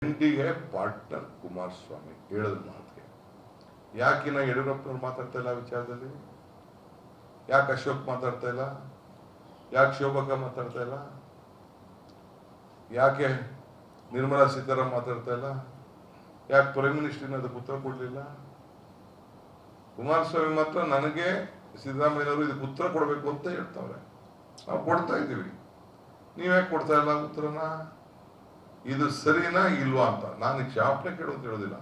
ಇಂಡಿಗೆ partner Kumaraswamy ಹೇಳಿದ ಮಾತಿಗೆ ಯಾಕಿನ ಯಡಿಯೂರಪ್ಪನವ್ರು ಮಾತಾಡ್ತಾ ಇಲ್ಲ ವಿಚಾರದಲ್ಲಿ? ಯಾಕೆ ಅಶೋಕ್ ಮಾತಾಡ್ತಾ ಇಲ್ಲ? ಯಾಕೆ ಶೋಭಕ್ಕ ಮಾತಾಡ್ತಾ ಇಲ್ಲ? ಯಾಕೆ ನಿರ್ಮಲಾ ಸೀತಾರಾಮನ್ ಮಾತಾಡ್ತಾ ಇಲ್ಲ? ಯಾಕೆ ಪ್ರೈಮ್ ಮಿನಿಸ್ಟರ್ ಅದಕ್ಕೆ ಉತ್ತರ ಕೊಡ್ಲಿಲ್ಲ? ಕುಮಾರಸ್ವಾಮಿ ಮಾತ್ರ ನನಗೆ ಸಿದ್ದರಾಮಯ್ಯನವರು ಇದಕ್ಕೆ ಉತ್ತರ ಕೊಡಬೇಕು ಅಂತ ಹೇಳ್ತಾವ್ರೆ. ನಾವು ಕೊಡ್ತಾ ಇದ್ದೀವಿ, ನೀವ್ಯಾಕೆ ಕೊಡ್ತಾ ಇಲ್ಲ ಉತ್ತರನ? ಇದು ಸರಿನಾ ಇಲ್ವಾ ಅಂತ ನಾನು ಕ್ಷಾಪಣೆ ಕೇಳೋದು ಹೇಳೋದಿಲ್ಲ.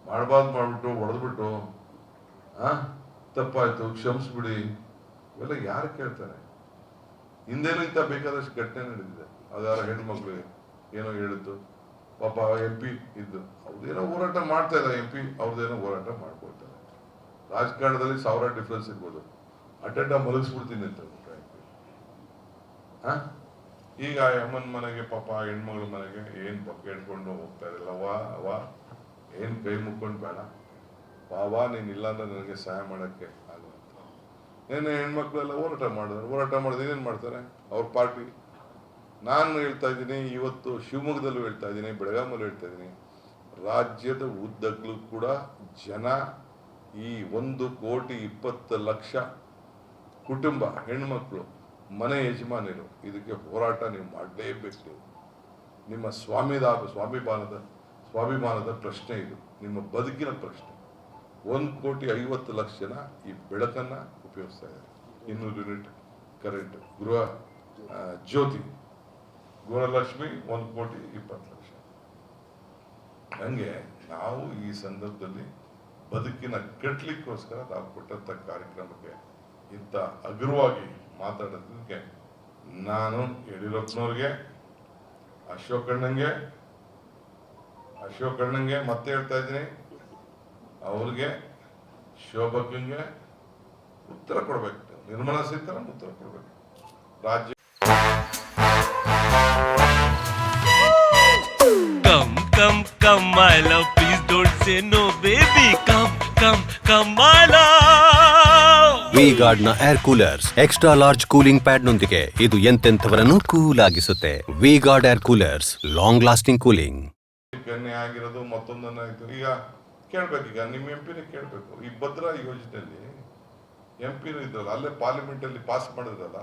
ಮಾಡಬಾರ್ದು ಮಾಡ್ಬಿಟ್ಟು ಹೊಡೆದ್ಬಿಟ್ಟು ತಪ್ಪಾಯ್ತು ಕ್ಷಮಿಸ್ಬಿಡಿ ಇವೆಲ್ಲ ಯಾರು ಕೇಳ್ತಾರೆ? ಹಿಂದೇನು ಇಂಥ ಬೇಕಾದಷ್ಟು ಘಟನೆ ನಡೆದಿದೆ. ಅದಾರ ಹೆಣ್ಮಕ್ಳು ಏನೋ ಹೇಳಿದ್ದು, ಪಾಪ MP ಇದ್ದು ಅವ್ರದ್ದೇನೋ ಹೋರಾಟ ಮಾಡ್ತಾ ಇದ್ದಾರೆ. MP ಅವ್ರದ್ದೇನೋ ಹೋರಾಟ ಮಾಡ್ಕೊಳ್ತಾರೆ. ರಾಜಕಾರಣದಲ್ಲಿ 1000 ಡಿಫ್ರೆನ್ಸ್ ಇರ್ಬೋದು. ಅಡ್ಡ ಮಲಗಿಸ್ಬಿಡ್ತೀನಿ ಅಂತ ಈಗ ಅಮ್ಮನ ಮನೆಗೆ ಪಾಪ ಹೆಣ್ಮಗಳ ಮನೆಗೆ ಏನ್ ಪಕ್ಕ ಹೇಳ್ಕೊಂಡು ಹೋಗ್ತಾ ಇರಲ್ಲ. ವಾ ಏನ್ ಕೈ ಮುಕ್ಕೊಂಡು ಬೇಡ ವಾ ನೀನ್ ಇಲ್ಲಾಂದ್ರೆ ನನಗೆ ಸಹಾಯ ಮಾಡಕ್ಕೆ ಆಗುವಂತ. ಏನೇ ಹೆಣ್ಮಕ್ಳೆಲ್ಲ ಹೋರಾಟ ಮಾಡಿದ್ರೆ ಏನೇನ್ ಮಾಡ್ತಾರೆ ಅವ್ರ ಪಾರ್ಟಿ. ನಾನು ಹೇಳ್ತಾ ಇದ್ದೀನಿ, ಇವತ್ತು ಶಿವಮೊಗ್ಗದಲ್ಲೂ ಹೇಳ್ತಾ ಇದ್ದೀನಿ, ಬೆಳಗಾಮಲ್ಲೂ ಹೇಳ್ತಾ ಇದ್ದೀನಿ, ರಾಜ್ಯದ ಉದ್ದಕ್ಕೂ ಕೂಡ ಜನ ಈ 1,20,00,000 ಕುಟುಂಬ ಹೆಣ್ಮಕ್ಳು ಮನೆ ಯಜಮಾನಿರು ಇದಕ್ಕೆ ಹೋರಾಟ ನೀವು ಮಾಡಲೇಬೇಕು. ನಿಮ್ಮ ಸ್ವಾಭಿಮಾನದ ಪ್ರಶ್ನೆ ಇದು, ನಿಮ್ಮ ಬದುಕಿನ ಪ್ರಶ್ನೆ. 1,50,00,000 ಜನ ಈ ಬೆಳಕನ್ನ ಉಪಯೋಗಿಸ್ತಾ ಇದ್ದಾರೆ. 200 ಯೂನಿಟ್ ಕರೆಂಟ್, ಗೃಹ ಜ್ಯೋತಿ, ಗೃಹಲಕ್ಷ್ಮಿ 1,20,00,000. ಹಂಗೆ ನಾವು ಈ ಸಂದರ್ಭದಲ್ಲಿ ಬದುಕಿನ ಕಟ್ಟಲಿಕ್ಕೋಸ್ಕರ ನಾವು ಕೊಟ್ಟಂತ ಕಾರ್ಯಕ್ರಮಕ್ಕೆ ಇಂಥ ಹಗುರವಾಗಿ ಮಾತಾಡೋದಕ್ಕೆ ನಾನು ಯಡಿಯೂರಪ್ಪನವ್ರಿಗೆ, ಅಶೋಕ್ ಅಣ್ಣಂಗೆ ಮತ್ತೆ ಹೇಳ್ತಾ ಇದ್ದೀನಿ, ಅವ್ರಿಗೆ ಶೋಭಕ್ಕಂಗೆ ಉತ್ತರ ಕೊಡ್ಬೇಕು. ನಿರ್ಮಲಾ ಸೀತಾರಾಮನ್ ಉತ್ತರ ಕೊಡ್ಬೇಕು. ರಾಜ್ಯ Come my love, please don't say no baby. Come my love. V-Guard ನ air coolers extra large cooling pad ನೊಂದಿಗೆ ಇದು ಎಂತೆಂಥವರನ್ನು ಕೂಲ್ ಆಗಿಸುತ್ತೆ. V-Guard air coolers, long lasting cooling. ಕನ್ಯೆ ಆಗಿರೋದು ಮತ್ತೊಂದನ್ನಾಯ್ತು. ಈಗ ಕೇಳ್ಬೇಕು, ಈಗ ನಿಮ್ಮ MP ಕೇಳ್ಬೇಕು. ಈ ಭದ್ರಾ ಯೋಜನೆಯಲ್ಲಿ MP ಇದ್ರಲ್ಲ, ಅಲ್ಲೇ ಪಾರ್ಲಿಮೆಂಟ್ ಅಲ್ಲಿ ಪಾಸ್ ಮಾಡಿದ್ರಲ್ಲ,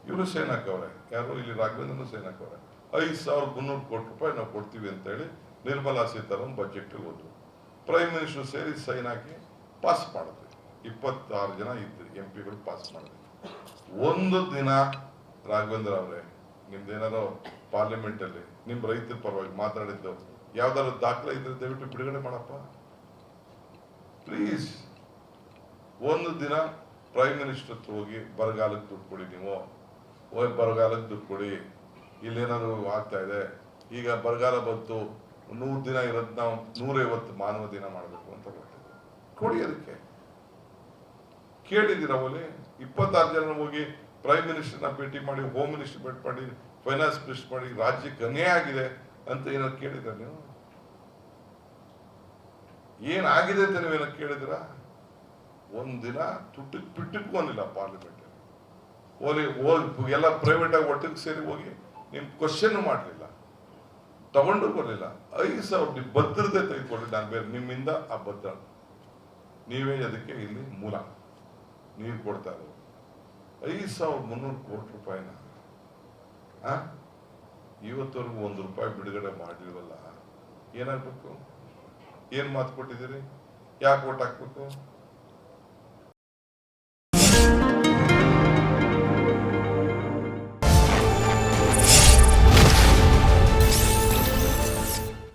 ಇವರು ಸೈನ್ ಹಾಕವ್ರೆ. ಯಾರು ಇಲ್ಲಿ ರಾಘವೇಂದ್ರನು ಸೈನ್ ಹಾಕವ್ರೆ. 5,300 ಕೋಟಿ ರೂಪಾಯಿ ನಾವು ಕೊಡ್ತೀವಿ ಅಂತ ಹೇಳಿ ನಿರ್ಮಲಾ ಸೀತಾರಾಮನ್ ಬಜೆಟ್ ಹೋದ್ರು. ಪ್ರೈಮ್ ಮಿನಿಸ್ಟರ್ ಸೇರಿ ಸೈನ್ ಹಾಕಿ ಪಾಸ್ ಮಾಡಿದ್ವಿ. 26 ಜನ ಇದ್ರು MP ಪಾಸ್ ಮಾಡಿದ್ವಿ. ಒಂದು ದಿನ ರಾಘವೇಂದ್ರ ಅವರೇ, ನಿಮ್ದೇನಾರು ಪಾರ್ಲಿಮೆಂಟ್ ಅಲ್ಲಿ ನಿಮ್ ರೈತರ ಪರವಾಗಿ ಮಾತಾಡಿದ್ದು ಯಾವ್ದಾದ್ರು ದಾಖಲೆ ಇದ್ರೆ ದಯವಿಟ್ಟು ಬಿಡುಗಡೆ ಮಾಡಪ್ಪ ಪ್ಲೀಸ್. ಒಂದು ದಿನ ಪ್ರೈಮ್ ಮಿನಿಸ್ಟರ್ ಹತ್ರ ಹೋಗಿ ಬರಗಾಲಕ್ಕೆ ದುಡ್ಡು ಕೊಡಿ, ನೀವು ಹೋಗಿ ಬರಗಾಲಕ್ಕೆ ದುಡ್ಡು ಕೊಡಿ, ಇಲ್ಲೇನಾದ್ರು ಆಗ್ತಾ ಇದೆ, ಈಗ ಬರಗಾಲ ಬಂತು, 100 ದಿನ ಇರೋದು ನಾವು 150 ಮಾನವ ದಿನ ಮಾಡಬೇಕು ಅಂತ ಬರ್ತಿದ್ವಿ. ಕೊಡಿ, ಅದಕ್ಕೆ ಕೇಳಿದ್ದೀರ ಅವಲ್ಲಿ 26 ಜನ ಹೋಗಿ ಪ್ರೈಮ್ ಮಿನಿಸ್ಟರ್ನ ಭೇಟಿ ಮಾಡಿ, ಹೋಮ್ ಮಿನಿಸ್ಟರ್ ಭೇಟಿ ಮಾಡಿ, ಫೈನಾನ್ಸ್ ಮಿನಿಸ್ಟರ್ ಮಾಡಿ, ರಾಜ್ಯಕ್ಕೆ ಅನ್ಯಾಯ ಆಗಿದೆ ಅಂತ ಏನಾದ್ರು ಕೇಳಿದ್ರ ನೀವು? ಏನಾಗಿದೆ ಅಂತ ನೀವೇನಾದ್ರು ಕೇಳಿದ್ರ? ಒಂದಿನ ತುಟ್ಟಕ್ಕೆ ಪಿಟ್ಟಕ್ಕೂ ಅನ್ನಿಲ್ಲ ಪಾರ್ಲಿಮೆಂಟ್ ಹೋಗಿ ಎಲ್ಲ ಪ್ರೈವೇಟ್ ಆಗಿ ಒಟ್ಟಿಗೆ ಸೇರಿ ಹೋಗಿ ನಿಮ್ ಕ್ವಶನ್ ಮಾಡಲಿಲ್ಲ, ತಗೊಂಡು ಬರಲಿಲ್ಲ. 5,000 ಭದ್ರತೆ ತೆಗೆದುಕೊಳ್ಳಿ. ನಾನು ಬೇರೆ ನಿಮ್ಮಿಂದ ಆ ಭದ್ರ, ನೀವೇ ಅದಕ್ಕೆ ಇಲ್ಲಿ ಮೂಲ. ನೀರು ಕೊಡ್ತಾ ಇರೋದು 5,300 ಕೋಟಿ ರೂಪಾಯಿನ ಇವತ್ತವರೆಗೂ 1 ರೂಪಾಯಿ ಬಿಡುಗಡೆ ಮಾಡಿಲ್ವಲ್ಲ. ಏನಾಗ್ಬೇಕು? ಏನ್ ಮಾತು ಕೊಟ್ಟಿದ್ದೀರಿ? ಯಾಕೆ ಓಟ್ ಹಾಕ್ಬೇಕು?